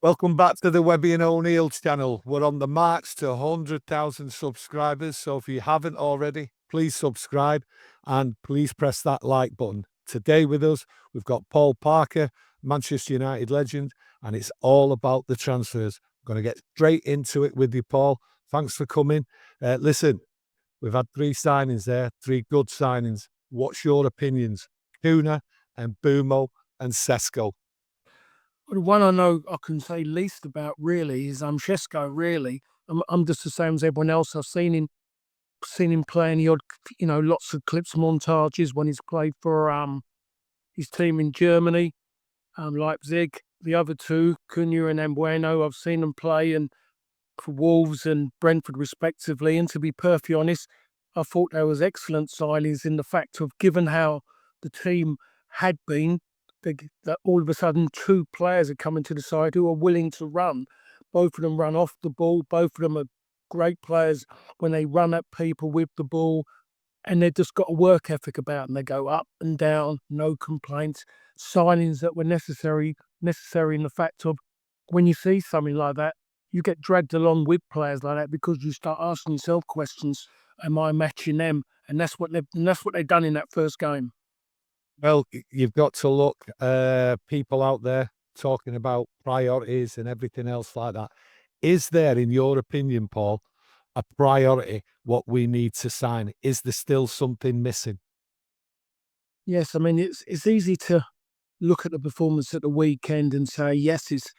Welcome back to the Webby and O'Neill channel. We're on the march to 100,000 subscribers, so if you haven't already, please subscribe and please press that like button. Today with us, we've got Paul Parker, Manchester United legend, and it's all about the transfers. I'm going to get straight into it with you, Paul. Thanks for coming. Listen, we've had 3 signings there, 3 good signings. What's your opinions? Kuna and Bumo and Sesko. The one I know I can say least about really is Shesko. Really, I'm just the same as everyone else. I've seen him play in the odd, lots of clips, montages when he's played for his team in Germany, Leipzig. The other two, Cunha and Embueno, I've seen them play and for Wolves and Brentford respectively. And to be perfectly honest, I thought they was excellent signings in the fact of given how the team had been. That all of a sudden 2 players are coming to the side who are willing to run. Both of them run off the ball. Both of them are great players when they run at people with the ball. And they've just got a work ethic about them. They go up and down, no complaints. Signings that were necessary in the fact of when you see something like that, you get dragged along with players like that because you start asking yourself questions. Am I matching them? And that's what they've done in that first game. Well, you've got to look, people out there talking about priorities and everything else like that. Is there, in your opinion, Paul, a priority, what we need to sign? Is there still something missing? Yes, I mean, it's easy to look at the performance at the weekend and say, yes, it's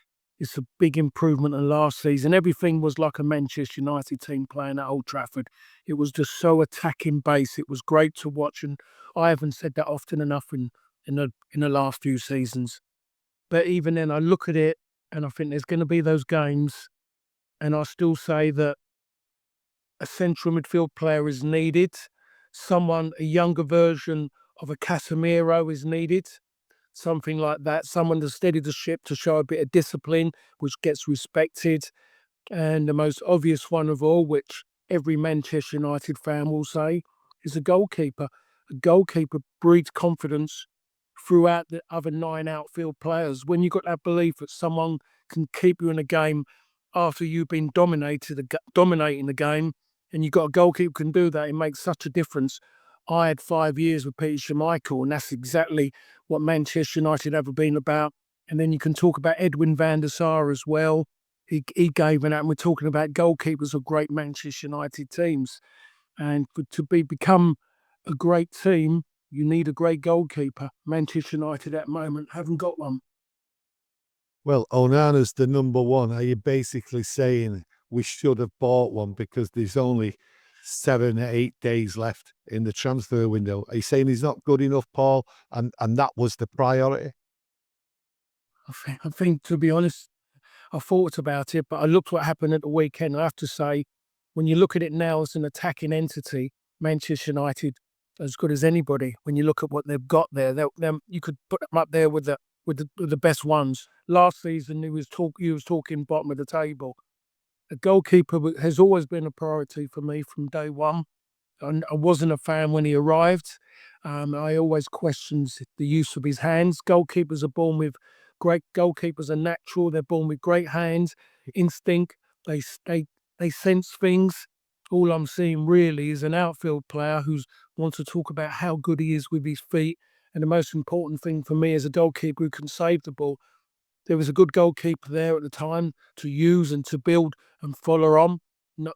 a big improvement than last season. Everything was like a Manchester United team playing at Old Trafford. It was just so attacking base. It was great to watch, and I haven't said that often enough in the last few seasons. But even then, I look at it and I think there's going to be those games, and I still say that a central midfield player is needed. A younger version of a Casemiro is needed. Something like that. Someone to steady the ship, to show a bit of discipline, which gets respected. And the most obvious one of all, which every Manchester United fan will say, is a goalkeeper. A goalkeeper breeds confidence throughout the other 9 outfield players. When you've got that belief that someone can keep you in a game after you've been dominating the game, and you've got a goalkeeper who can do that, it makes such a difference. I had 5 years with Peter Schmeichel, and that's exactly what Manchester United have been about. And then you can talk about Edwin van der Sar as well. He gave an out, and we're talking about goalkeepers of great Manchester United teams. And become a great team, you need a great goalkeeper. Manchester United at the moment haven't got one. Well, Onana's the number one. Are you basically saying we should have bought one because there's only 7 or 8 days left in the transfer window? Are you saying he's not good enough, Paul, and that was the priority? I think, to be honest, I thought about it, but I looked what happened at the weekend. I have to say, when you look at it now as an attacking entity, Manchester United as good as anybody. When you look at what they've got there, you could put them up there with the best ones. Last season, you was talking bottom of the table. A goalkeeper has always been a priority for me from day one. I wasn't a fan when he arrived. I always questioned the use of his hands. Goalkeepers are natural. They're born with great hands, instinct. They sense things. All I'm seeing really is an outfield player who wants to talk about how good he is with his feet. And the most important thing for me is a goalkeeper who can save the ball. There was a good goalkeeper there at the time to use and to build and follow on.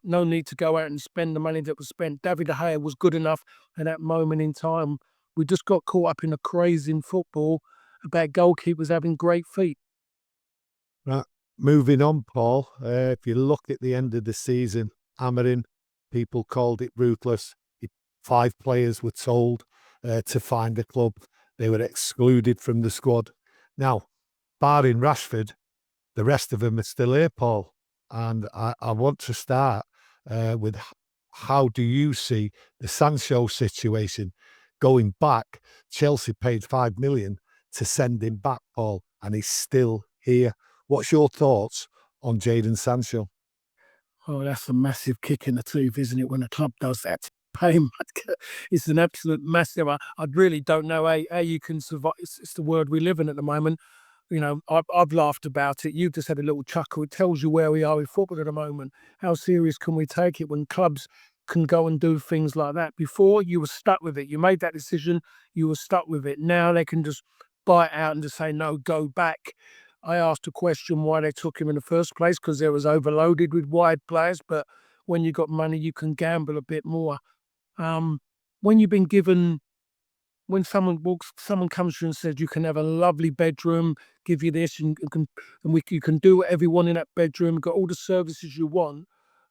No need to go out and spend the money that was spent. David De Gea was good enough at that moment in time. We just got caught up in a craze in football about goalkeepers having great feet. Right. Moving on, Paul. If you look at the end of the season, Amorim, people called it ruthless. 5 players were told to find a club. They were excluded from the squad. Now, barring Rashford, the rest of them are still here, Paul. And I want to start with how do you see the Sancho situation going back? Chelsea paid 5 million to send him back, Paul, and he's still here. What's your thoughts on Jadon Sancho? Oh, that's a massive kick in the teeth, isn't it, when a club does that? Pay him. It's an absolute massive. I really don't know how you can survive. It's the world we live in at the moment. I've laughed about it. You've just had a little chuckle. It tells you where we are with football at the moment. How serious can we take it when clubs can go and do things like that? Before, you were stuck with it. You made that decision, you were stuck with it. Now they can just buy it out and just say, no, go back. I asked a question why they took him in the first place, because they was overloaded with wide players. But when you got money, you can gamble a bit more. When you've been given when someone comes to you and says you can have a lovely bedroom, give you this, and you can do whatever you want in that bedroom, got all the services you want.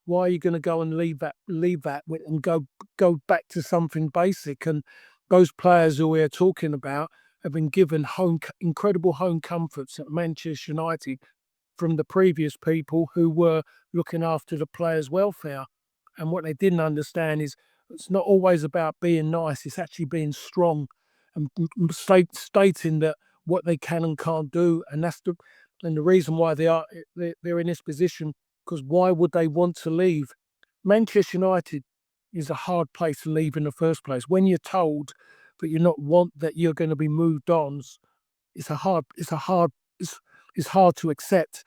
Why are you going to go and leave that and go back to something basic? And those players who we're talking about have been given incredible home comforts at Manchester United from the previous people who were looking after the players' welfare. And what they didn't understand is it's not always about being nice, it's actually being strong and stating that what they can and can't do. And the reason why they're in this position, because why would they want to leave? Manchester United is a hard place to leave in the first place. When you're told that you're going to be moved on, it's hard to accept.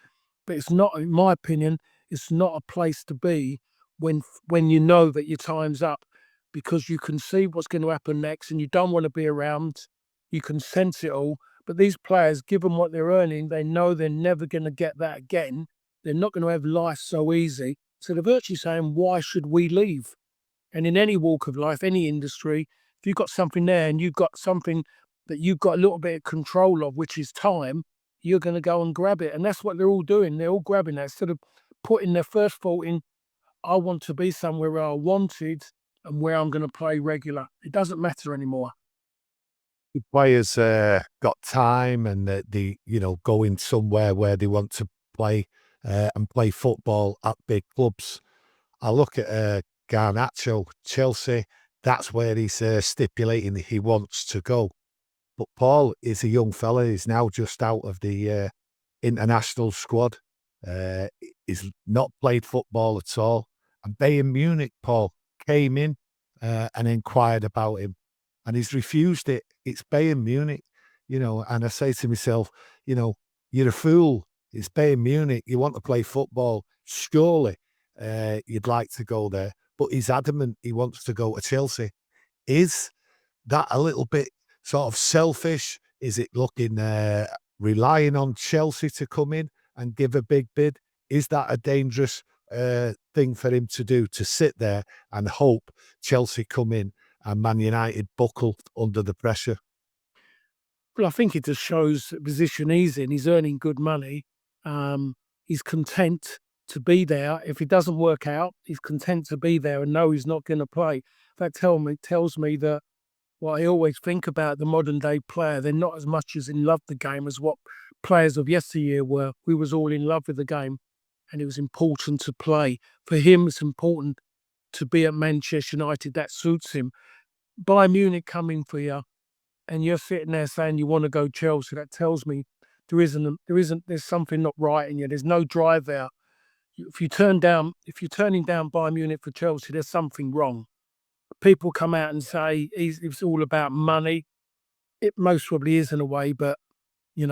But it's not, in my opinion, it's not a place to be when you know that your time's up, because you can see what's going to happen next and you don't want to be around. You can sense it all. But these players, given what they're earning, they know they're never going to get that again. They're not going to have life so easy. So they're virtually saying, why should we leave? And in any walk of life, any industry, if you've got something there and you've got something that you've got a little bit of control of, which is time, you're going to go and grab it. And that's what they're all doing. They're all grabbing that instead of putting their first thought in, I want to be somewhere where I wanted and where I'm going to play regular. It doesn't matter anymore. The players got time and going somewhere where they want to play and play football at big clubs. I look at Garnacho, Chelsea. That's where he's stipulating he wants to go. But Paul is a young fella. He's now just out of the international squad. He's not played football at all. And Bayern Munich, Paul, came in and inquired about him. And he's refused it. It's Bayern Munich, and I say to myself, you're a fool. It's Bayern Munich. You want to play football. Surely you'd like to go there. But he's adamant he wants to go to Chelsea. Is that a little bit sort of selfish? Is it relying on Chelsea to come in and give a big bid? Is that a dangerous thing for him to do, to sit there and hope Chelsea come in and Man United buckle under the pressure? Well, I think it just shows the position he's in. He's earning good money. He's content to be there. If it doesn't work out, he's content to be there and know he's not going to play. That tells me that what I always think about the modern day player, they're not as much as in love with the game as what players of yesteryear were. We was all in love with the game and it was important to play. For him, it's important to be at Manchester United. That suits him. Bayern Munich coming for you and you're sitting there saying you want to go Chelsea, that tells me there's something not right in you. There's no drive there. If you're turning down Bayern Munich for Chelsea, there's something wrong. People come out and say it's all about money. It most probably is in a way, but you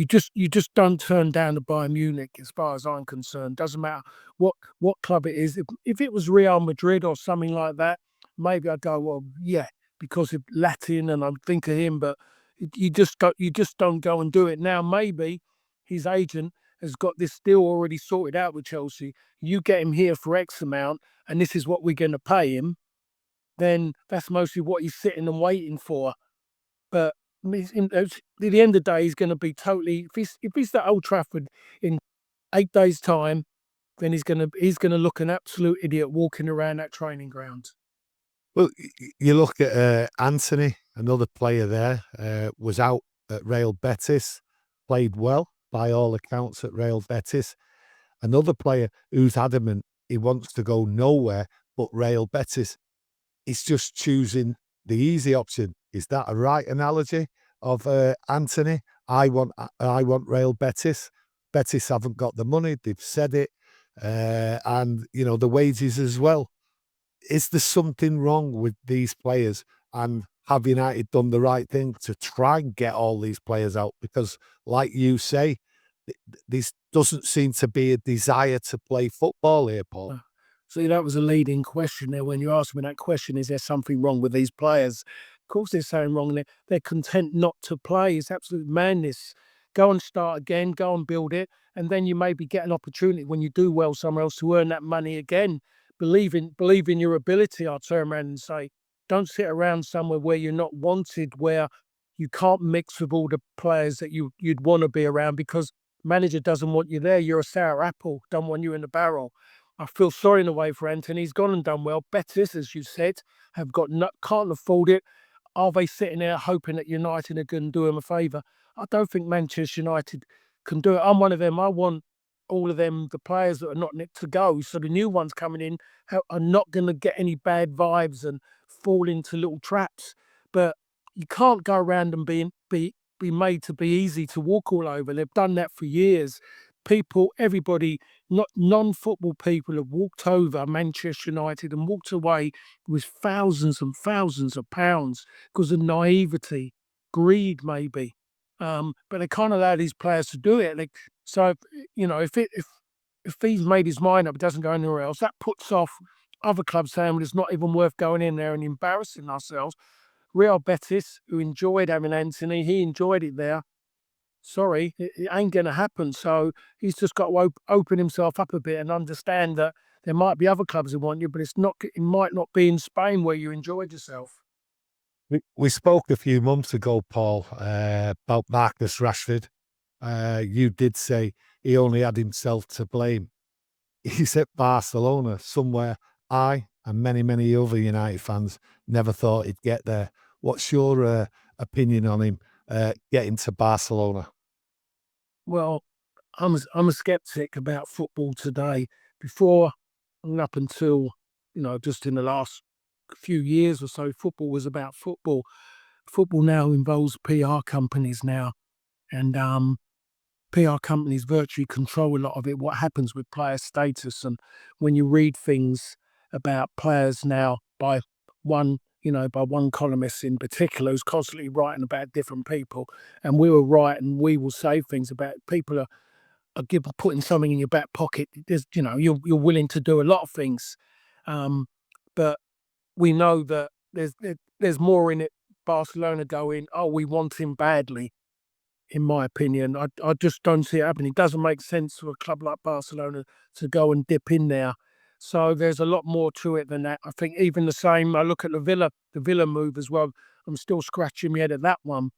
just don't turn down the Bayern Munich as far as I'm concerned. Doesn't matter what club it is. If it was Real Madrid or something like that, maybe I'd go, well, yeah, because of Latin and I'm thinking of him, but you just don't go and do it. Now maybe his agent has got this deal already sorted out with Chelsea. You get him here for X amount and this is what we're going to pay him. Then that's mostly what he's sitting and waiting for. But at the end of the day, he's going to be totally. If he's at Old Trafford in 8 days' time, then he's going to look an absolute idiot walking around that training ground. Well, you look at Anthony, another player there, was out at Real Betis, played well by all accounts at Real Betis. Another player who's adamant he wants to go nowhere but Real Betis. He's just choosing the easy option. Is that a right analogy of Anthony? I want Real Betis. Betis haven't got the money. They've said it, and the wages as well. Is there something wrong with these players? And have United done the right thing to try and get all these players out? Because, like you say, this doesn't seem to be a desire to play football here, Paul. See, that was a leading question there. When you asked me that question, is there something wrong with these players? Of course, there's something wrong. They're content not to play. It's absolute madness. Go and start again. Go and build it, and then you maybe get an opportunity when you do well somewhere else to earn that money again. Believe in your ability. I'll turn around and say, don't sit around somewhere where you're not wanted, where you can't mix with all the players that you'd want to be around because manager doesn't want you there. You're a sour apple. Don't want you in the barrel. I feel sorry in a way for Anthony. He's gone and done well. Betis, as you said, have got can't afford it. Are they sitting there hoping that United are going to do him a favour? I don't think Manchester United can do it. I'm one of them. I want all of them, the players that are not nicked, to go. So the new ones coming in are not going to get any bad vibes and fall into little traps. But you can't go around and be made to be easy to walk all over. They've done that for years. Everybody, not non-football people have walked over Manchester United and walked away with thousands and thousands of pounds because of naivety, greed maybe. But they can't allow these players to do it. So, if he's made his mind up, it doesn't go anywhere else. That puts off other clubs saying, well, it's not even worth going in there and embarrassing ourselves. Real Betis, who enjoyed having Anthony, he enjoyed it there. Sorry, it ain't going to happen. So he's just got to open himself up a bit and understand that there might be other clubs who want you, but it might not be in Spain where you enjoyed yourself. We spoke a few months ago, Paul, about Marcus Rashford. You did say he only had himself to blame. He's at Barcelona, somewhere I and many, many other United fans never thought he'd get there. What's your opinion on him getting to Barcelona? Well, I'm a skeptic about football today. Before and up until, just in the last few years or so, football was about football. Football now involves PR companies now, and PR companies virtually control a lot of it, what happens with player status. And when you read things about players now by one columnist in particular who's constantly writing about different people, and we will write and we will say things about people are putting something in your back pocket. There's, you're willing to do a lot of things, but we know that there's more in it. Barcelona going, oh, we want him badly. In my opinion, I just don't see it happening. It doesn't make sense for a club like Barcelona to go and dip in there. So there's a lot more to it than that. I think even the same. I look at the Villa move as well. I'm still scratching my head at that one.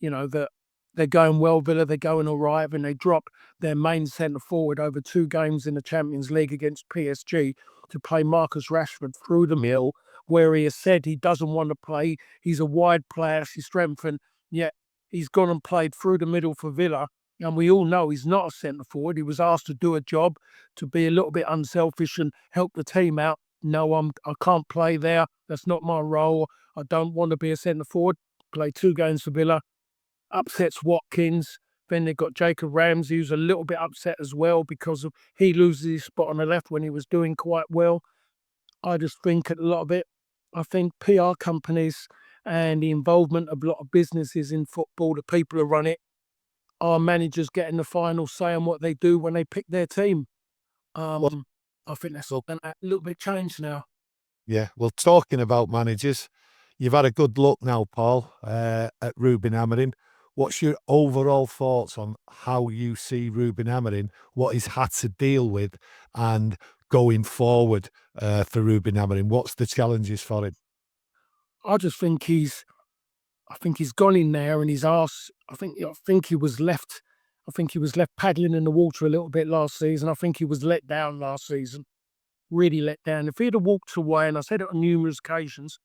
That they're going well, Villa, they're going all right, and they dropped their main centre forward over 2 games in the Champions League against PSG to play Marcus Rashford through the middle, where he has said he doesn't want to play. He's a wide player, his strength, and yet he's gone and played through the middle for Villa. And we all know he's not a centre forward. He was asked to do a job, to be a little bit unselfish and help the team out. No, I can't play there. That's not my role. I don't want to be a centre forward. Play 2 games for Villa. Upsets Watkins. Then they've got Jacob Ramsey, who's a little bit upset as well because he loses his spot on the left when he was doing quite well. I just think a lot of it, I think PR companies and the involvement of a lot of businesses in football, the people who run it, are managers getting the final say on what they do when they pick their team. I think that's a little bit changed now. Yeah, well, talking about managers, you've had a good look now, Paul, at Ruben Amorim. What's your overall thoughts on how you see Ruben Amorim, what he's had to deal with, and going forward for Ruben Amorim? What's the challenges for him? I think he's gone in there and he's asked. I think he was left. I think he was left paddling in the water a little bit last season. I think he was let down last season, really let down. If he'd have walked away, and I said it on numerous occasions,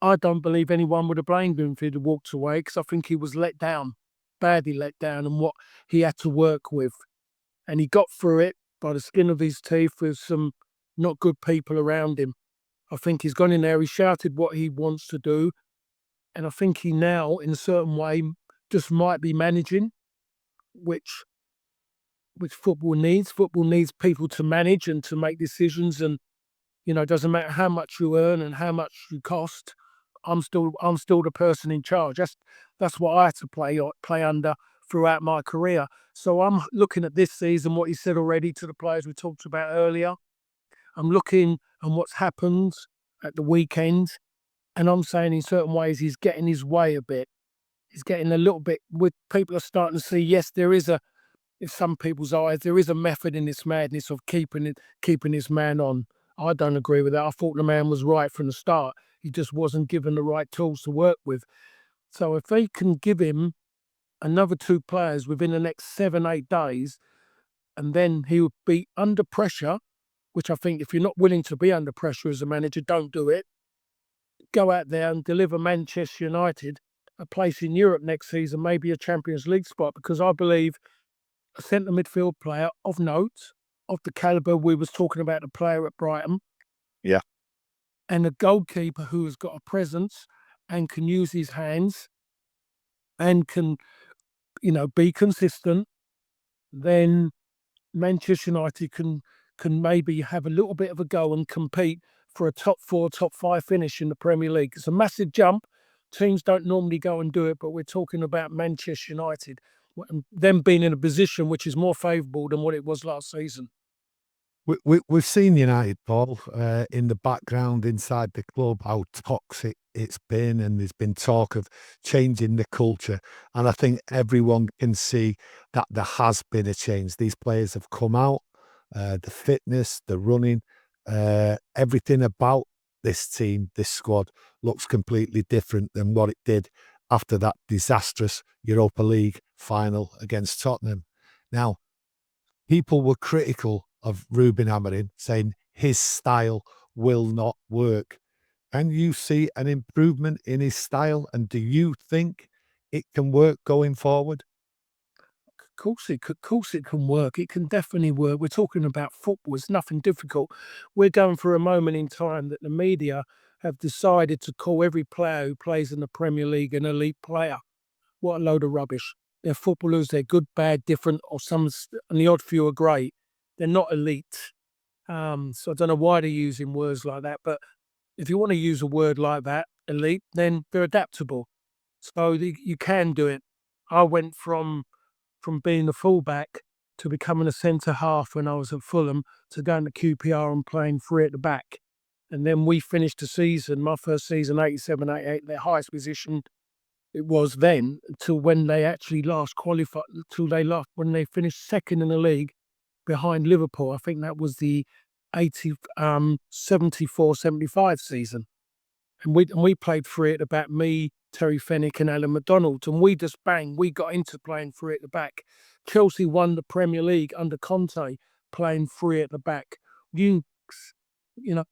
I don't believe anyone would have blamed him if he'd have walked away, because I think he was let down, badly let down, and what he had to work with. And he got through it by the skin of his teeth with some not good people around him. I think he's gone in there, he shouted what he wants to do, and I think he now, in a certain way, just might be managing, which football needs. Football needs people to manage and to make decisions, and it doesn't matter how much you earn and how much you cost. I'm still the person in charge. That's what I had to play under throughout my career. So I'm looking at this season, what you said already to the players we talked about earlier. I'm looking at what's happened at the weekend, and I'm saying in certain ways he's getting his way a bit. He's getting a little bit. With people are starting to see, yes, there is in some people's eyes, there is a method in this madness of keeping his man on. I don't agree with that. I thought the man was right from the start. He just wasn't given the right tools to work with. So if they can give him another 2 players within the next 7, 8 days, and then he would be under pressure, which I think if you're not willing to be under pressure as a manager, don't do it. Go out there and deliver Manchester United a place in Europe next season, maybe a Champions League spot, because I believe a centre midfield player of note, of the calibre we was talking about, the player at Brighton. Yeah. And a goalkeeper who has got a presence and can use his hands and can, be consistent, then Manchester United can maybe have a little bit of a go and compete for a top 4, top 5 finish in the Premier League. It's a massive jump. Teams don't normally go and do it, but we're talking about Manchester United, them being in a position which is more favourable than what it was last season. We've seen United, Paul, in the background inside the club, how toxic it's been, and there's been talk of changing the culture. And I think everyone can see that there has been a change. These players have come out, the fitness, the running, everything about this team, this squad, looks completely different than what it did after that disastrous Europa League final against Tottenham. Now, people were critical of Ruben Amorim, saying his style will not work. And you see an improvement in his style, and do you think it can work going forward? Of course it can work. It can definitely work. We're talking about football. It's nothing difficult. We're going through a moment in time that the media have decided to call every player who plays in the Premier League an elite player. What a load of rubbish. They're footballers. They're good, bad, different, or and the odd few are great. They're not elite. So I don't know why they're using words like that. But if you want to use a word like that, elite, then they're adaptable. So you can do it. I went from being a fullback to becoming a centre half when I was at Fulham, to going to QPR and playing 3 at the back. And then we finished the season, my first season, 87, 88, their highest position it was then, until when they actually last qualified, when they finished second in the league behind Liverpool. I think that was the 74, 75 season. And we played 3 at the back, me, Terry Fenwick and Alan McDonald. And we got into playing 3 at the back. Chelsea won the Premier League under Conte, playing 3 at the back. You know,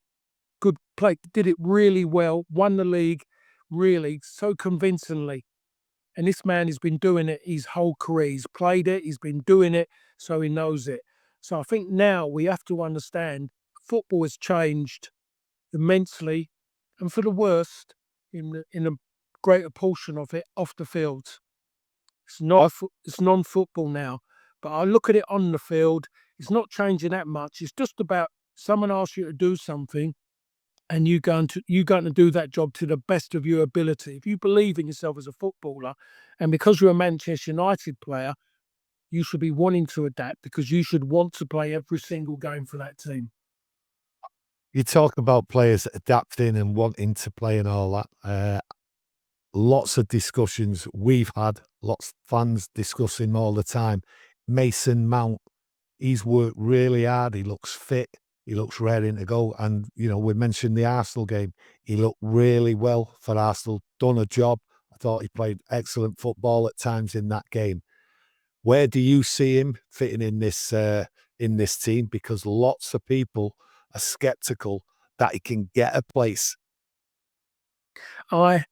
good play, did it really well, won the league really so convincingly. And this man has been doing it his whole career. He's played it, he's been doing it, so he knows it. So I think now we have to understand football has changed immensely, and for the worst, in a greater portion of it, off the field. It's non-football now. But I look at it on the field, it's not changing that much. It's just about someone asks you to do something, and you're going to do that job to the best of your ability. If you believe in yourself as a footballer, and because you're a Manchester United player, you should be wanting to adapt, because you should want to play every single game for that team. You talk about players adapting and wanting to play and all that. Lots of discussions we've had, lots of fans discussing all the time. Mason Mount, he's worked really hard. He looks fit. He looks raring to go. And, we mentioned the Arsenal game. He looked really well for Arsenal, done a job. I thought he played excellent football at times in that game. Where do you see him fitting in this team? Because lots of people are sceptical that he can get a place. I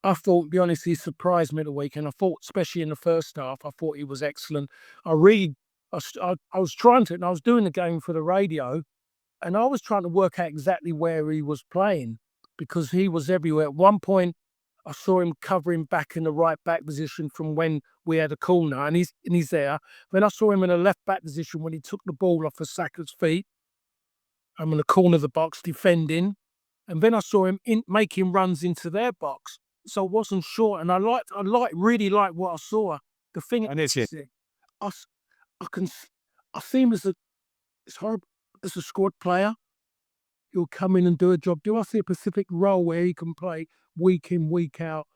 thought, to be honest, he surprised me at the weekend. I thought, especially in the first half, I thought he was excellent. I was trying to, and I was doing the game for the radio, and I was trying to work out exactly where he was playing, because he was everywhere. At one point, I saw him covering back in the right back position from when we had a corner, and he's there. Then I saw him in a left back position when he took the ball off of Saka's feet. I'm in the corner of the box defending. and then I saw him making runs into their box. So I wasn't sure, and really like what I saw. The thing And is it? I, s- I can, I see him as it's horrible, as a squad player. He'll come in and do a job. Do I see a specific role where he can play week in, week out?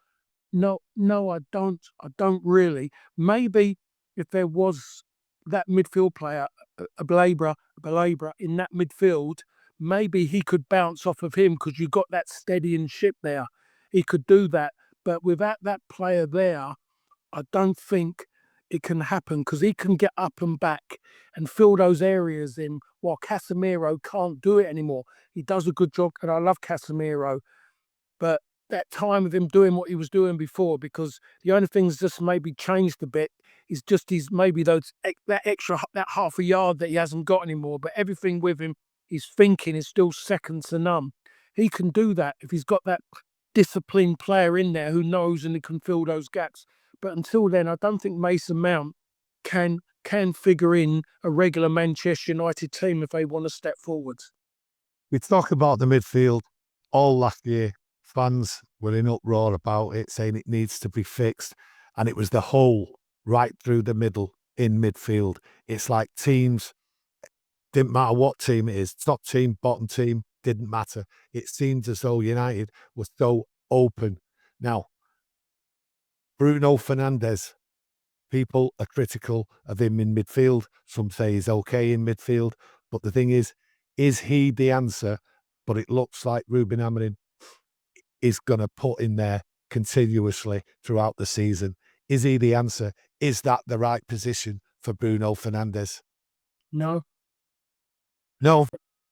No, no, I don't. I don't really. Maybe if there was that midfield player, a belabourer in that midfield, maybe he could bounce off of him because you got that steadying ship there. He could do that. But without that player there, I don't think it can happen because he can get up and back and fill those areas in while Casemiro can't do it anymore. He does a good job, and I love Casemiro, but that time of him doing what he was doing before, because the only thing's just maybe changed a bit is just his maybe that extra that half a yard that he hasn't got anymore. But everything with him, his thinking is still second to none. He can do that if he's got that disciplined player in there who knows and he can fill those gaps. But until then, I don't think Mason Mount can figure in a regular Manchester United team if they want to step forwards. We talk about the midfield all last year. Fans were in uproar about it, saying it needs to be fixed. And it was the hole right through the middle in midfield. It's like teams, didn't matter what team it is, top team, bottom team, didn't matter. It seemed as though United was so open. Now, Bruno Fernandes, people are critical of him in midfield. Some say he's okay in midfield. But the thing is he the answer? But it looks like Ruben Amorim is going to put in there continuously throughout the season. Is he the answer? Is that the right position for Bruno Fernandes? No, No.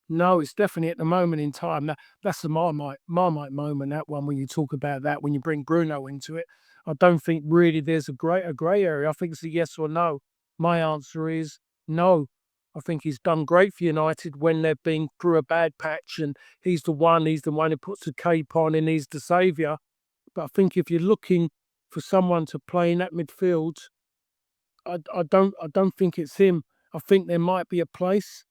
no, it's definitely at the moment in time. That's the Marmite moment, that one, when you talk about that, when you bring Bruno into it. I don't think really there's a grey area. I think it's a yes or no. My answer is no. I think he's done great for United when they've been through a bad patch, and he's the one who puts the cape on and he's the saviour. But I think if you're looking for someone to play in that midfield, I don't think it's him. I think there might be a place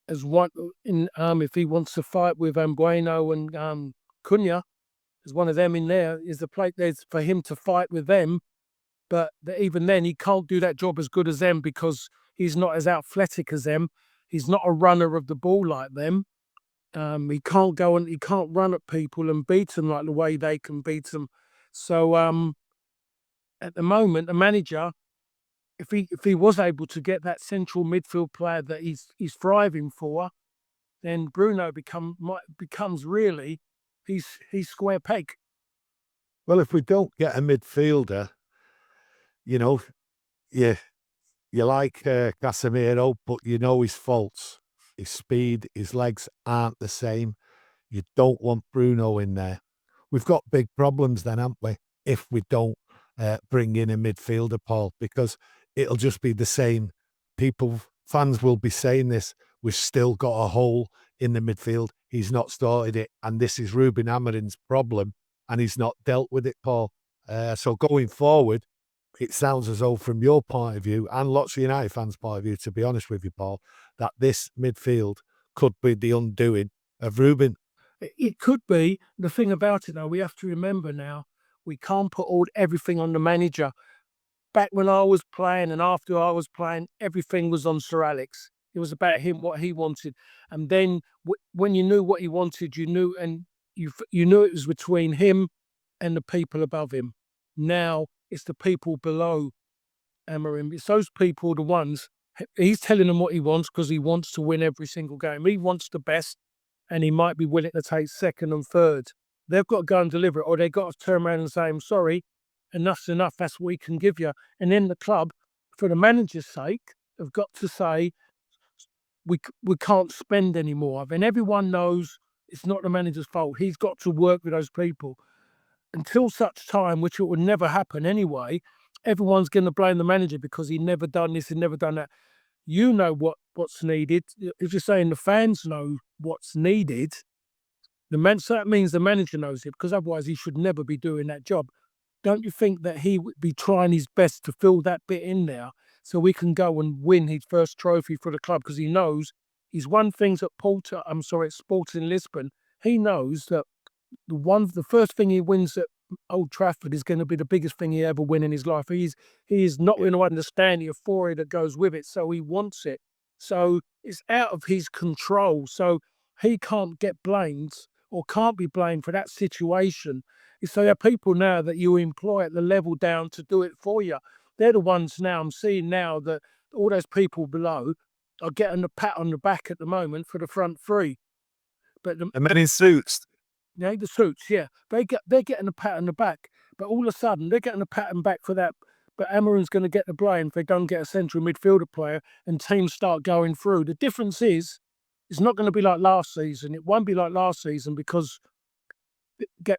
as one in if he wants to fight with Bueno and Cunha, there's one of them in there. Is the plate there's for him to fight with them, but even then he can't do that job as good as them because he's not as athletic as them. He's not a runner of the ball like them. He can't he can't run at people and beat them like the way they can beat them. So at the moment, the manager, if he was able to get that central midfield player that he's thriving for, then Bruno becomes really he's square peg. Well, if we don't get a midfielder, you know, you like Casemiro, but you know his faults. His speed, his legs aren't the same. You don't want Bruno in there. We've got big problems then, haven't we? If we don't bring in a midfielder, Paul, because it'll just be the same. Fans will be saying this. We've still got a hole in the midfield. He's not started it, and this is Ruben Amorim's problem, and he's not dealt with it, Paul. So going forward, it sounds as though, from your point of view, and lots of United fans' point of view, to be honest with you, Paul, that this midfield could be the undoing of Ruben. It could be. The thing about it, though, we have to remember now, we can't put everything on the manager. Back when I was playing and after I was playing, everything was on Sir Alex. It was about him, what he wanted. And then when you knew what he wanted, you knew, and you knew it was between him and the people above him. Now it's the people below Amorim. It's those people, the ones, he's telling them what he wants because he wants to win every single game. He wants the best, and he might be willing to take second and third. They've got to go and deliver it, or they've got to turn around and say, I'm sorry, enough's enough, that's what we can give you. And then the club, for the manager's sake, have got to say, we can't spend anymore. And everyone knows it's not the manager's fault. He's got to work with those people. Until such time, which it would never happen anyway, everyone's going to blame the manager because he never done this and never done that. You know what's needed. If you're saying the fans know what's needed, so that means the manager knows it, because otherwise he should never be doing that job. Don't you think that he would be trying his best to fill that bit in there so we can go and win his first trophy for the club? Because he knows he's won things at Sporting Lisbon, he knows that the first thing he wins at Old Trafford is going to be the biggest thing he ever win in his life. He is not going to understand the euphoria that goes with it, so he wants it. So it's out of his control. So he can't get blamed or can't be blamed for that situation. So there are people now that you employ at the level down to do it for you. They're the ones now I'm seeing now that all those people below are getting a pat on the back at the moment for the front three. But The men in suits. yeah, the suits, yeah. They're getting a pat on the back, but all of a sudden they're getting a pat on the back for that. But Amorim's going to get the blame if they don't get a central midfielder player and teams start going through. The difference is, it's not going to be like last season. It won't be like last season because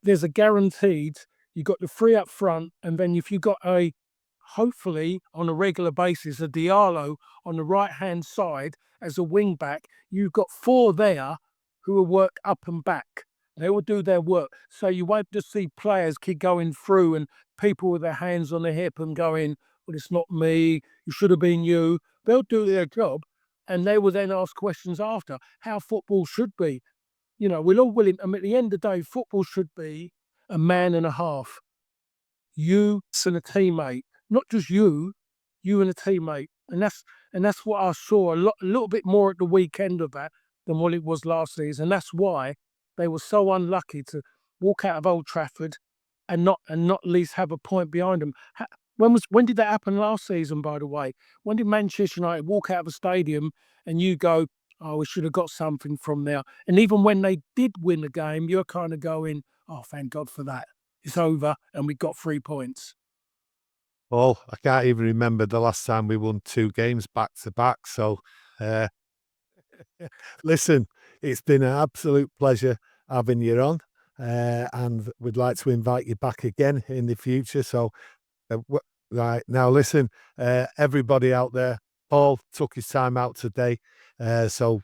there's a guaranteed, you got the three up front, and then if you got hopefully on a regular basis, a Diallo on the right hand side as a wing back, you've got four there who will work up and back. They will do their work. So you won't just see players keep going through and people with their hands on their hip and going, well, it's not me, it should have been you. They'll do their job and they will then ask questions after how football should be. You know, we're all willing. I mean, at the end of the day, football should be a man and a half. You and a teammate, not just you and a teammate. And that's what I saw a little bit more at the weekend of that than what it was last season. That's why they were so unlucky to walk out of Old Trafford and not at least have a point behind them. When did that happen last season, by the way? When did Manchester United walk out of a stadium and you go, oh, we should have got something from there? And even when they did win the game, you're kind of going, oh, thank God for that. It's over and we got 3 points. Paul, I can't even remember the last time we won 2 games back to back. So, listen, it's been an absolute pleasure having you on, and we'd like to invite you back again in the future. So, right now, listen, everybody out there, Paul took his time out today, so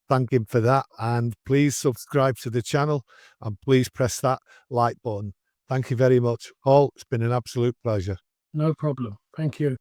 thank him for that. And please subscribe to the channel and please press that like button. Thank you very much, Paul. It's been an absolute pleasure. No problem. Thank you.